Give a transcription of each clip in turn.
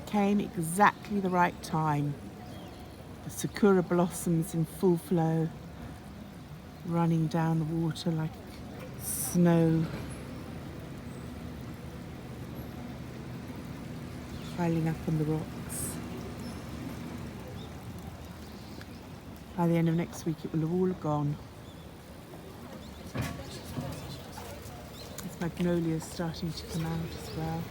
came exactly the right time. The sakura blossoms in full flow, running down the water like snow, piling up on the rocks. By the end of next week, it will have all gone. There's magnolias starting to come out as well.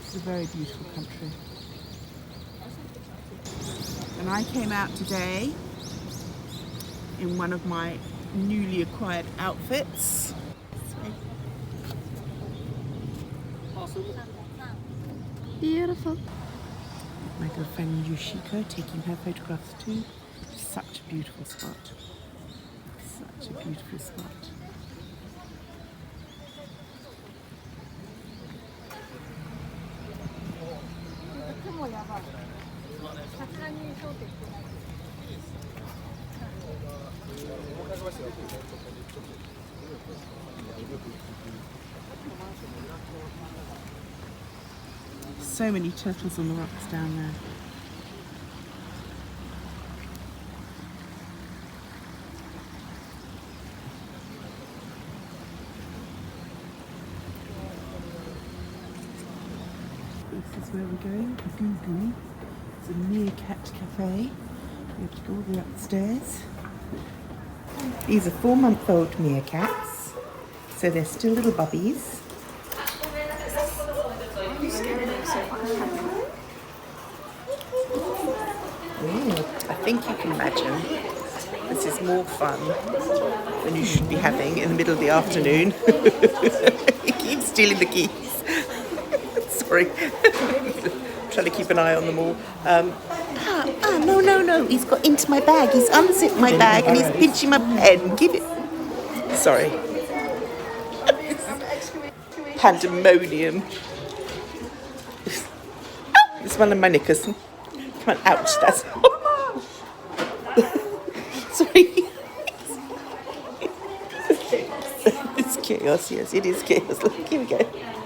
It's a very beautiful country. And I came out today in one of my newly acquired outfits. Beautiful. My girlfriend Yushiko taking her photographs too. Such a beautiful spot. Such a beautiful spot. So many turtles on the rocks down there. This is where we're going, Gugu. It's a meerkat cafe. We have to go all the way upstairs. These are 4-month-old meerkats, so they're still little bubbies. I think you can imagine this is more fun than you should be having in the middle of the afternoon. He keeps stealing the keys. Sorry. Trying to keep an eye on them all. No. He's got into my bag. He's unzipped my bag and he's pinching my pen. Give it. Sorry. Pandemonium. It's one of my knickers. Come on, ouch. That's. Sorry. It's chaos, yes, it is chaos. Look, here we go.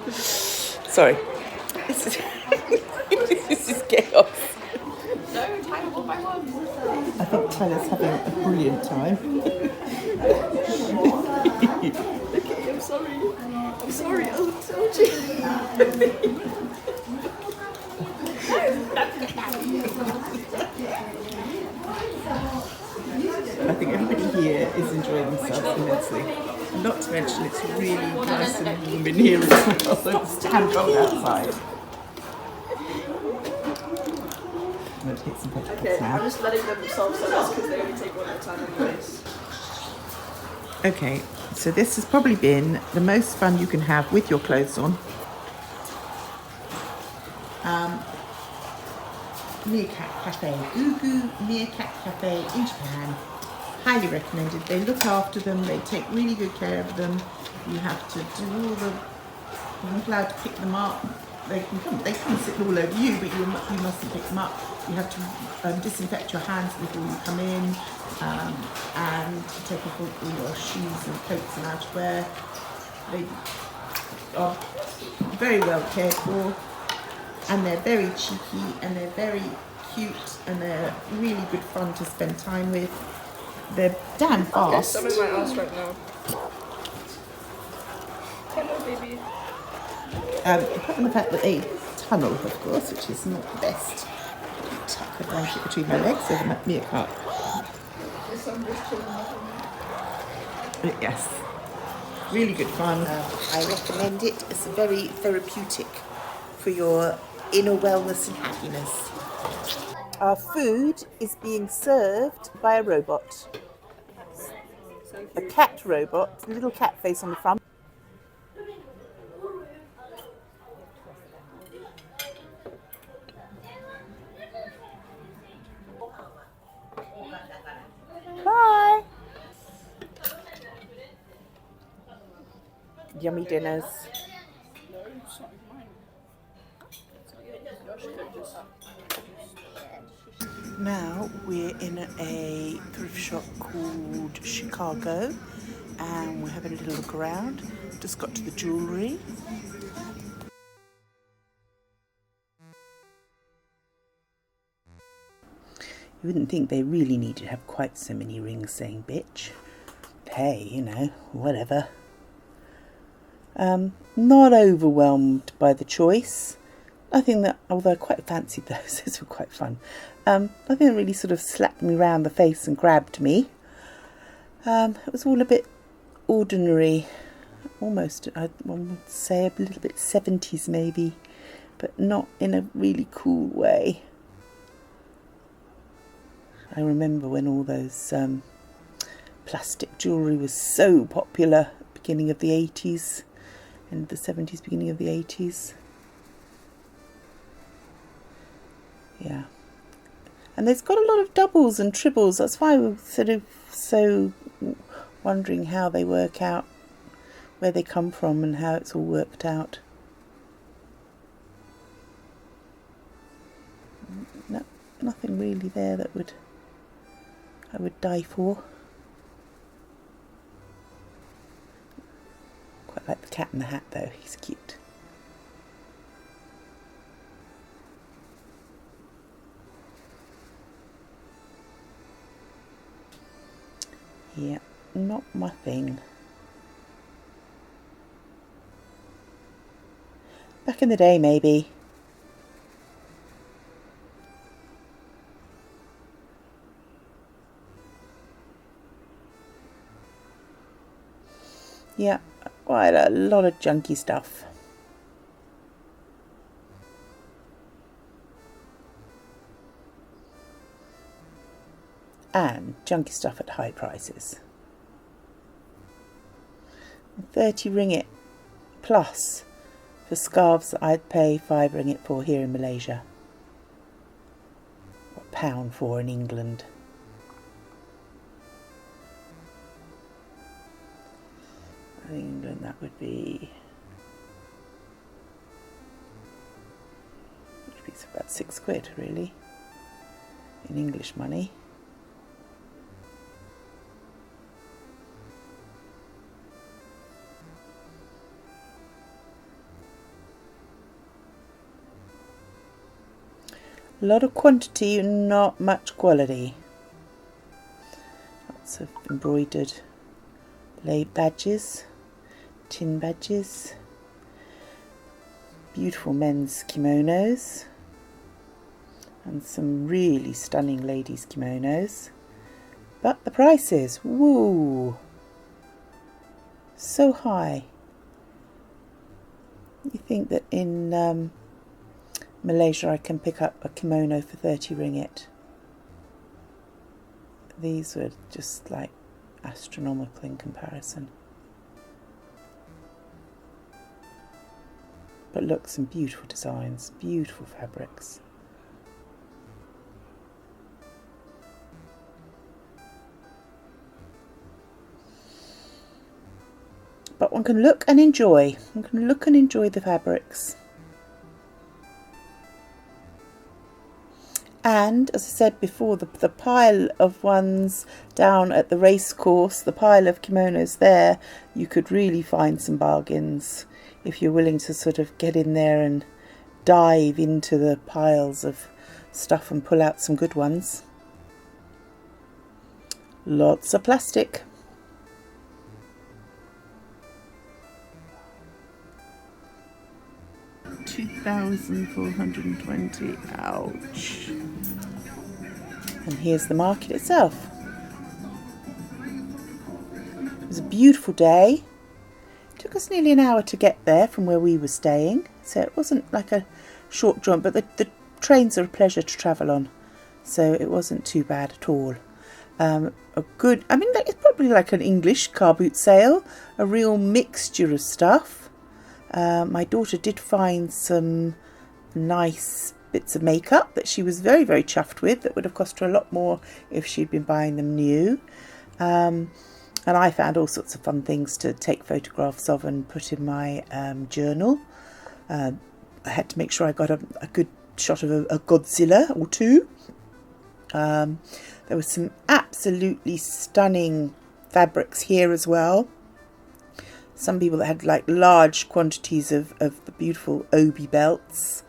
Sorry. This is chaos. No, Tyler, one by one. I think Tyler's having a brilliant time. Okay, I'm sorry. I'm sorry, I told you. I think everybody here is enjoying themselves immensely. Not to mention it's really nice and warm in here as well, so it's damn cold outside. I'm going to take some photographs Okay, now. I'm just letting them self-service because they only take one at a time anyways. Okay, so this has probably been the most fun you can have with your clothes on. Meerkat Cafe, Gugu Meerkat Cafe in Japan. Highly recommended. They look after them, they take really good care of them. You have to do all the, you're not allowed to pick them up. They come sit all over you, but you mustn't pick them up. You have to disinfect your hands before you come in, and take off all your shoes and coats and outerwear. They are very well cared for, and they're very cheeky, and they're very cute, and they're really good fun to spend time with. They're damn fast. I'm in my ass right now. Hello, baby. Apart from the fact that they tunnel, of course, which is not the best. Tuck a blanket between my legs so the meerkat. Yes, really good fun. I recommend it. It's very therapeutic for your inner wellness and happiness. Our food is being served by a robot. A cat robot, a little cat face on the front. Bye! Yummy dinners. Now we're in a thrift shop called Chicago, and we're having a little look around. Just got to the jewellery. You wouldn't think they really needed to have quite so many rings saying bitch. But hey, you know, whatever. Not overwhelmed by the choice. I think that, although I quite fancied those were quite fun. I think it really sort of slapped me round the face and grabbed me. It was all a bit ordinary, almost, one would say a little bit 70s maybe, but not in a really cool way. I remember when all those plastic jewellery was so popular, beginning of the 80s, end of the 70s, beginning of the 80s. Yeah. And there's got a lot of doubles and triples. That's why we're sort of so wondering how they work out, where they come from and how it's all worked out. No, nothing really there that I would die for. Quite like the cat in the hat though, he's cute. Yeah, not my thing. Back in the day, maybe. Yeah, quite a lot of junky stuff. And junky stuff at high prices. 30 ringgit plus for scarves that I'd pay 5 ringgit for here in Malaysia. Or £1 for in England. In England that would be about £6 really, in English money. A lot of quantity and not much quality. Lots of embroidered badges, tin badges, beautiful men's kimonos, and some really stunning ladies' kimonos. But the prices, woo, so high. You think that in Malaysia I can pick up a kimono for 30 ringgit. These were just like astronomical in comparison. But look, some beautiful designs, beautiful fabrics. But one can look and enjoy. One can look and enjoy the fabrics. And as I said before, the pile of ones down at the race course, the pile of kimonos there, you could really find some bargains if you're willing to sort of get in there and dive into the piles of stuff and pull out some good ones. Lots of plastic. $2,420. Ouch. And here's the market itself. It was a beautiful day. It took us nearly an hour to get there from where we were staying, so it wasn't like a short jaunt, but the trains are a pleasure to travel on, so it wasn't too bad at all. It's probably like an English car boot sale, a real mixture of stuff. My daughter did find some nice bits of makeup that she was very, very chuffed with, that would have cost her a lot more if she'd been buying them new. And I found all sorts of fun things to take photographs of and put in my journal. I had to make sure I got a good shot of a Godzilla or two. There were some absolutely stunning fabrics here as well. Some people that had like large quantities of the beautiful obi belts.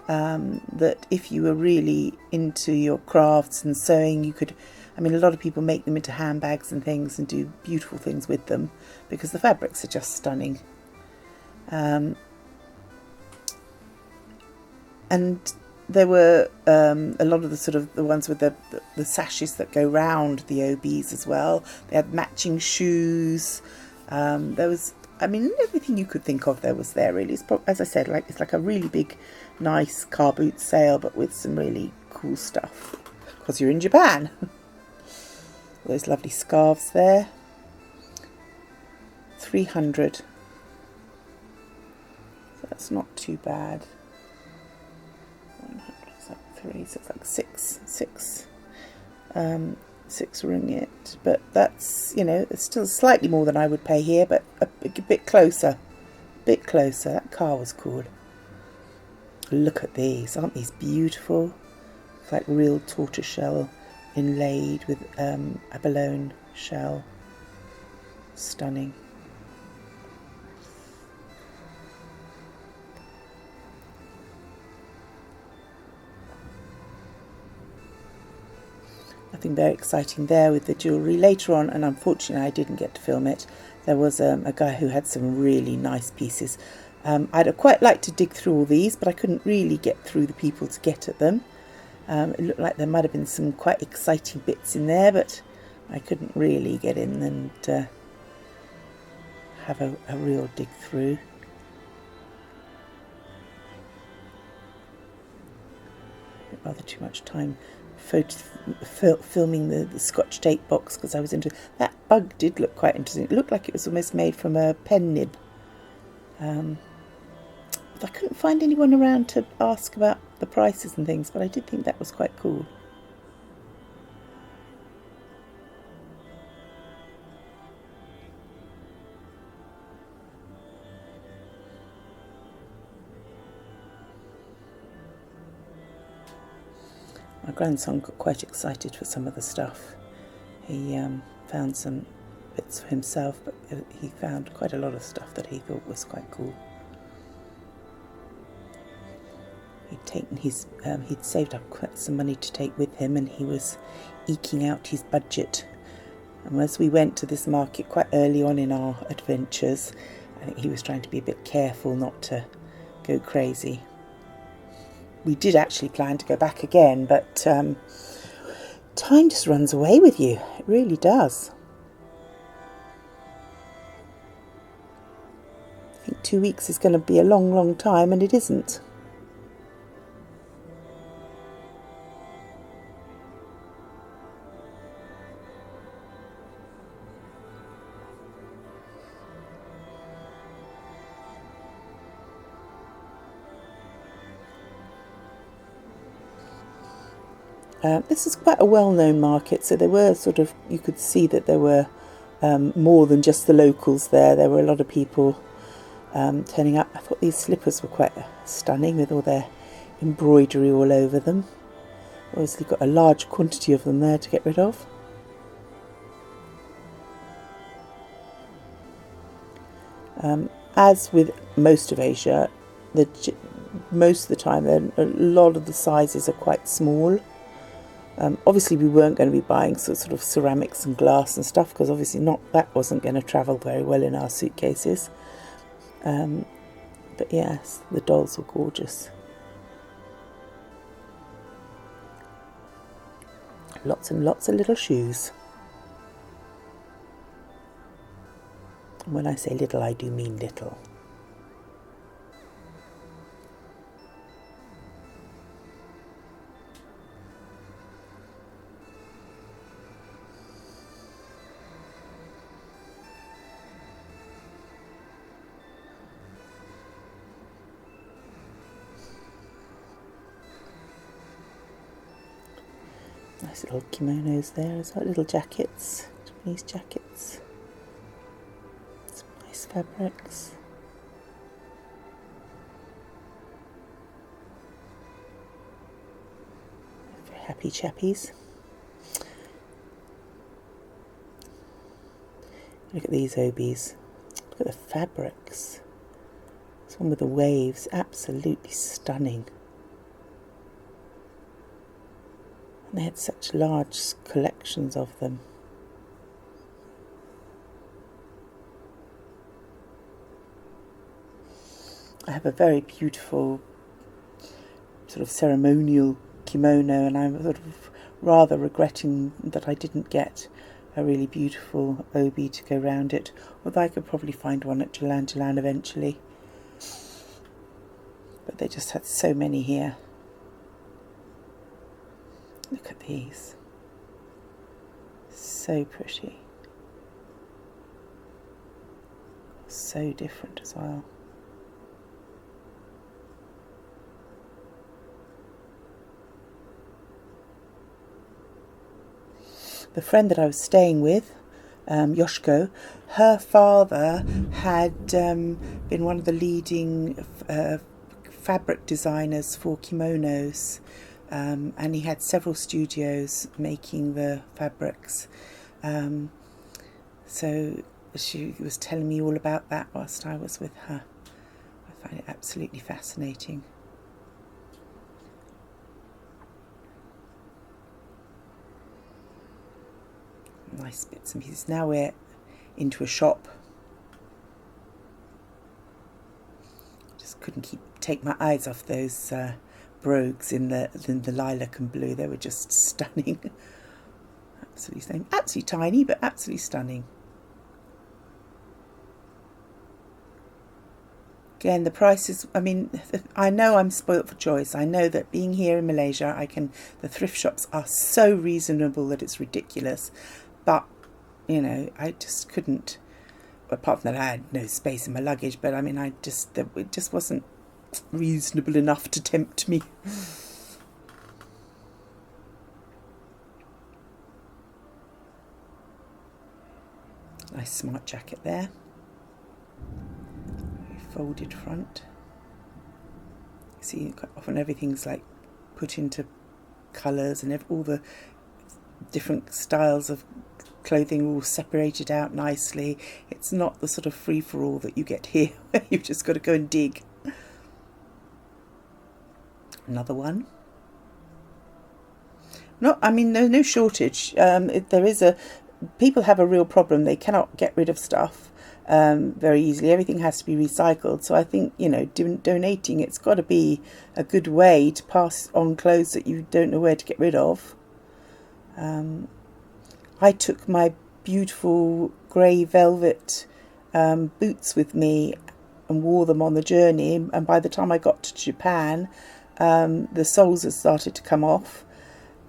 that if you were really into your crafts and sewing, you could, I mean, a lot of people make them into handbags and things and do beautiful things with them because the fabrics are just stunning. And there were a lot of the sort of the ones with the sashes that go round the OBs as well. They had matching shoes. There was, I mean, everything you could think of there was there really. It's as I said, it's like a really big, nice car boot sale, but with some really cool stuff because you're in Japan. Those lovely scarves there. 300. So that's not too bad. 100 is like 3, so it's like six ringgit, but that's, you know, it's still slightly more than I would pay here, but a bit closer. That car was cool. Look at these, aren't these beautiful? It's like real tortoiseshell inlaid with abalone shell. Stunning. Nothing very exciting there with the jewellery. Later on, and unfortunately I didn't get to film it, there was a guy who had some really nice pieces. I'd quite like to dig through all these, but I couldn't really get through the people to get at them. It looked like there might have been some quite exciting bits in there, but I couldn't really get in and have a real dig through. Rather too much time filming the Scotch tape box because I was into that. Bug did look quite interesting. It looked like it was almost made from a pen nib. But I couldn't find anyone around to ask about the prices and things, but I did think that was quite cool. My grandson got quite excited for some of the stuff. He found some bits for himself, but he found quite a lot of stuff that he thought was quite cool. He'd taken he'd saved up quite some money to take with him, and he was eking out his budget. And as we went to this market quite early on in our adventures, I think he was trying to be a bit careful not to go crazy. We did actually plan to go back again, but time just runs away with you. It really does. I think 2 weeks is going to be a long, long time, and it isn't. This is quite a well-known market, so there were sort of, you could see that there were more than just the locals there. There were a lot of people turning up. I thought these slippers were quite stunning with all their embroidery all over them. Obviously got a large quantity of them there to get rid of. As with most of Asia, most of the time, a lot of the sizes are quite small. Obviously we weren't going to be buying sort of ceramics and glass and stuff, because obviously that wasn't going to travel very well in our suitcases. But yes, the dolls were gorgeous. Lots and lots of little shoes. And when I say little, I do mean little. Nice little kimonos there as well, little jackets, Japanese jackets. Some nice fabrics. Very happy chappies. Look at these obies. Look at the fabrics. This one with the waves, absolutely stunning. And they had such large collections of them. I have a very beautiful sort of ceremonial kimono, and I'm sort of rather regretting that I didn't get a really beautiful obi to go round it, although I could probably find one at Jalan eventually. But they just had so many here. Look at these. So pretty. So different as well. The friend that I was staying with, Yoshiko, her father had been one of the leading fabric designers for kimonos, and he had several studios making the fabrics. So she was telling me all about that whilst I was with her. I find it absolutely fascinating. Nice bits and pieces. Now we're into a shop. Just couldn't take my eyes off those brogues in the lilac and blue. They were just stunning. Absolutely stunning. Absolutely tiny, but absolutely stunning. Again, the prices, I mean, I know I'm spoilt for choice. I know that being here in Malaysia, the thrift shops are so reasonable that it's ridiculous. But, you know, I just couldn't, apart from that I had no space in my luggage, but I mean, it just wasn't reasonable enough to tempt me. Nice smart jacket there. Folded front. See, quite often everything's like put into colours, and all the different styles of clothing all separated out nicely. It's not the sort of free-for-all that you get here, where you've just got to go and dig. Another one. I mean, there's no shortage. People have a real problem. They cannot get rid of stuff very easily. Everything has to be recycled. So I think, you know, donating, it's got to be a good way to pass on clothes that you don't know where to get rid of. I took my beautiful grey velvet boots with me and wore them on the journey, and by the time I got to Japan, the soles had started to come off,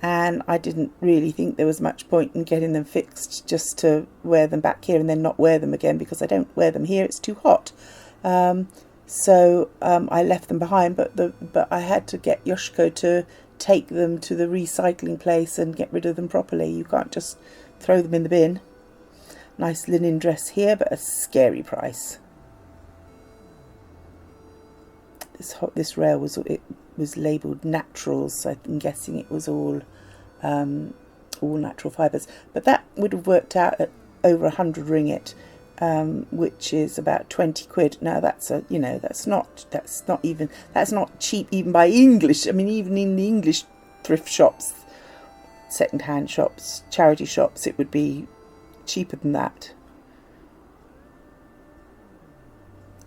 and I didn't really think there was much point in getting them fixed just to wear them back here and then not wear them again, because I don't wear them here, it's too hot. So I left them behind, but I had to get Yoshiko to take them to the recycling place and get rid of them properly. You can't just throw them in the bin. Nice linen dress here, but a scary price. This rail was labelled naturals, so I'm guessing it was all natural fibres. But that would have worked out at over 100 ringgit, which is about 20 quid. Now that's not cheap even by English. I mean, even in the English thrift shops, second-hand shops, charity shops, it would be cheaper than that.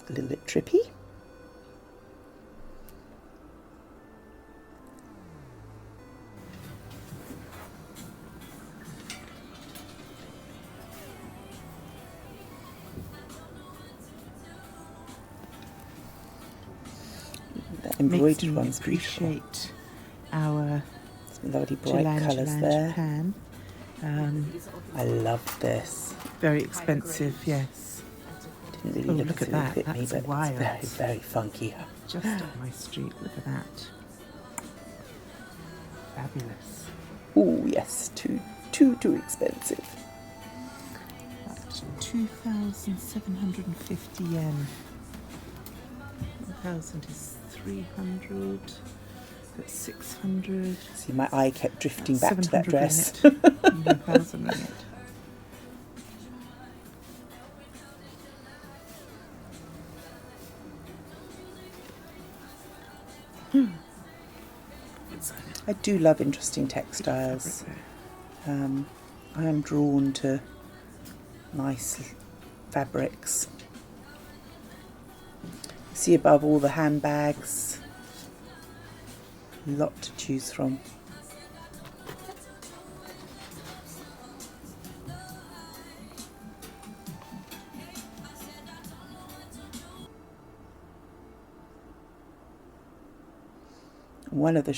A little bit trippy. The embroidered ones appreciate our lovely bright colours there. Japan. I love this. Very expensive, yes. Didn't really look at that. Fit me, That's but wild. it's very, very funky. Just up my street. Look at that. Fabulous. Oh yes, too expensive. That's 2,750 yen. 1,000 is 300. That's 600. See, my eye kept drifting back to that dress. 1,000 ringgit. I do love interesting textiles. I am drawn to nice fabrics. See above all the handbags, a lot to choose from. One of the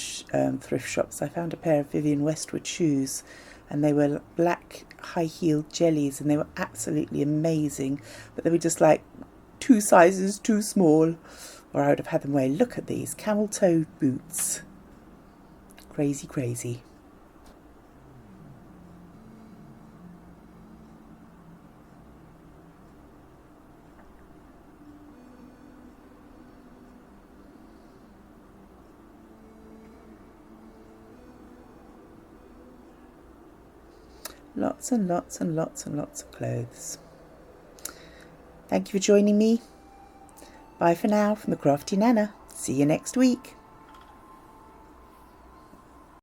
thrift shops, I found a pair of Vivienne Westwood shoes, and they were black high-heeled jellies, and they were absolutely amazing, but they were just like 2 sizes too small, or I would have had them wear. Look at these camel-toed boots. Crazy, crazy. Lots and lots and lots and lots of clothes. Thank you for joining me. Bye for now from the Crafty Nana. See you next week.